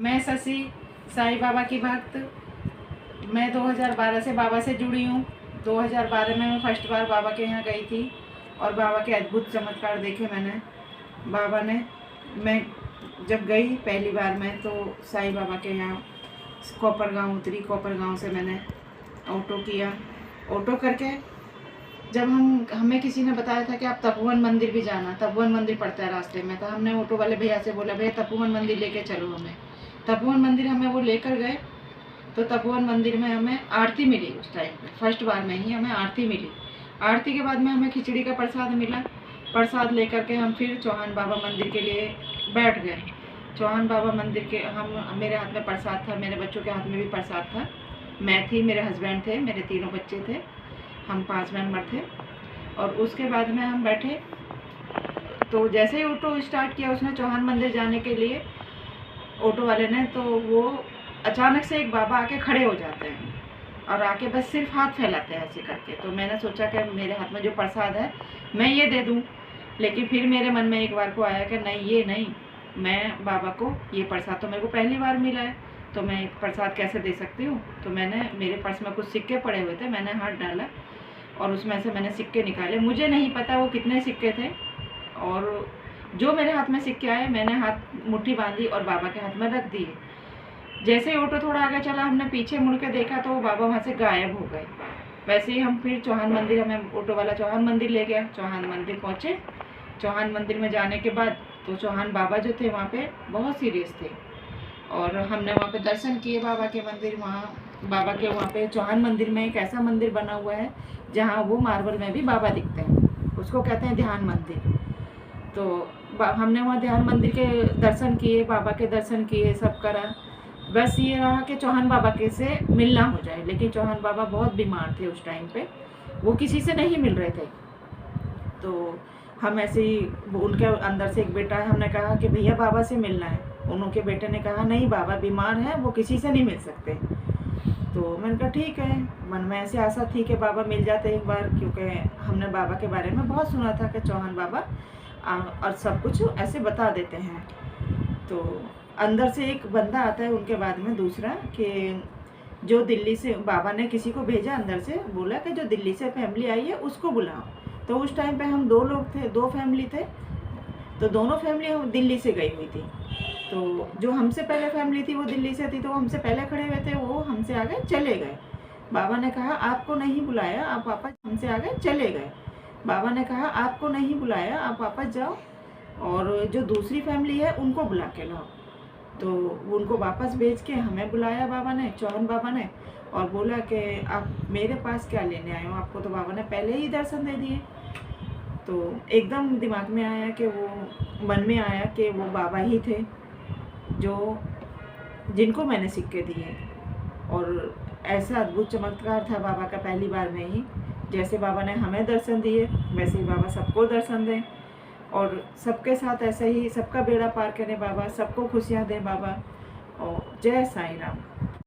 मैं शशि, साईं बाबा की भक्त। मैं 2012 से बाबा से जुड़ी हूँ। 2012 में मैं फर्स्ट बार बाबा के यहाँ गई थी और बाबा के अद्भुत चमत्कार देखे मैंने। बाबा ने, मैं जब गई पहली बार मैं तो साईं बाबा के यहाँ कोपर गाँव उतरी। कोपर गाँव से मैंने ऑटो किया। ऑटो करके जब हमें किसी ने बताया था कि आप तपोवन मंदिर भी जाना, तपोवन मंदिर पड़ता है रास्ते में, तो हमने ऑटो वाले भैया से बोला, भैया तपोवन मंदिर लेके चलो हमें। तपोवन मंदिर हमें वो लेकर गए। तो तपोवन मंदिर में हमें आरती मिली। उस टाइम पे फर्स्ट बार में ही हमें आरती मिली। आरती के बाद में हमें खिचड़ी का प्रसाद मिला। प्रसाद लेकर के हम फिर चौहान बाबा मंदिर के लिए बैठ गए। चौहान बाबा मंदिर के मेरे हाथ में प्रसाद था, मेरे बच्चों के हाथ में भी प्रसाद था। मैं थी, मेरे हस्बैंड थे, मेरे तीनों बच्चे थे, हम 5 मेंबर थे। और उसके बाद में हम बैठे तो जैसे ही ऑटो स्टार्ट किया उसने चौहान मंदिर जाने के लिए, ऑटो वाले ने, तो वो अचानक से एक बाबा आके खड़े हो जाते हैं और आके बस सिर्फ हाथ फैलाते हैं ऐसे करके। तो मैंने सोचा कि मेरे हाथ में जो प्रसाद है मैं ये दे दूं, लेकिन फिर मेरे मन में एक बार को आया कि नहीं, ये नहीं, मैं बाबा को ये प्रसाद तो मेरे को पहली बार मिला है, तो मैं एक प्रसाद कैसे दे सकती हूँ। तो मैंने, मेरे पर्स में कुछ सिक्के पड़े हुए थे, मैंने हाथ डाला और उसमें से मैंने सिक्के निकाले। मुझे नहीं पता वो कितने सिक्के थे, और जो मेरे हाथ में सिक्के आए मैंने हाथ मुट्ठी बांधी और बाबा के हाथ में रख दिए। जैसे ही ऑटो थोड़ा आगे चला, हमने पीछे मुड़ के देखा तो वो बाबा वहाँ से गायब हो गए। वैसे ही हम फिर चौहान मंदिर, हमें ऑटो वाला चौहान मंदिर ले गया। चौहान मंदिर पहुँचे। चौहान मंदिर में जाने के बाद तो चौहान बाबा जो थे वहाँ पे बहुत सीरियस थे और हमने वहाँ पे दर्शन किए बाबा के मंदिर। वहाँ बाबा के, वहाँ पे चौहान मंदिर में एक ऐसा मंदिर बना हुआ है जहाँ वो मार्बल में भी बाबा दिखते हैं, उसको कहते हैं ध्यान मंदिर। तो हमने वहाँ ध्यान मंदिर के दर्शन किए, बाबा के दर्शन किए, सब करा। बस ये रहा कि चौहान बाबा के से मिलना हो जाए, लेकिन चौहान बाबा बहुत बीमार थे उस टाइम पे, वो किसी से नहीं मिल रहे थे। तो हम ऐसे ही, उनके अंदर से एक बेटा है, हमने कहा कि भैया बाबा से मिलना है। उनके बेटे ने कहा नहीं, बाबा बीमार हैं, वो किसी से नहीं मिल सकते। तो मैंने कहा ठीक है। मन में ऐसे आशा थी कि बाबा मिल जाते एक बार, क्योंकि हमने बाबा के बारे में बहुत सुना था कि चौहान बाबा और सब कुछ ऐसे बता देते हैं। तो अंदर से एक बंदा आता है उनके बाद में, दूसरा, कि जो दिल्ली से, बाबा ने किसी को भेजा अंदर से, बोला कि जो दिल्ली से फैमिली आई है उसको बुलाओ। तो उस टाइम पे हम 2 लोग थे, 2 फैमिली थे, तो दोनों फैमिली दिल्ली से गई हुई थी। तो जो हमसे पहले फैमिली थी वो दिल्ली से थी, तो हमसे पहले खड़े हुए थे, वो हमसे आगे चले गए। बाबा ने कहा आपको नहीं बुलाया, आप वापस, हमसे आगे चले गए। बाबा ने कहा आपको नहीं बुलाया, आप वापस जाओ और जो दूसरी फैमिली है उनको बुला के लाओ। तो उनको वापस भेज के हमें बुलाया बाबा ने, चौहान बाबा ने, और बोला कि आप मेरे पास क्या लेने आए हो, आपको तो बाबा ने पहले ही दर्शन दे दिए। तो एकदम दिमाग में आया कि वो, मन में आया कि वो बाबा ही थे जो, जिनको मैंने सिक्के दिए। और ऐसा अद्भुत चमत्कार था बाबा का पहली बार में ही। जैसे बाबा ने हमें दर्शन दिए वैसे ही बाबा सबको दर्शन दें, और सबके साथ ऐसे ही सबका बेड़ा पार करें बाबा, सबको खुशियाँ दें बाबा। और जय साईं राम।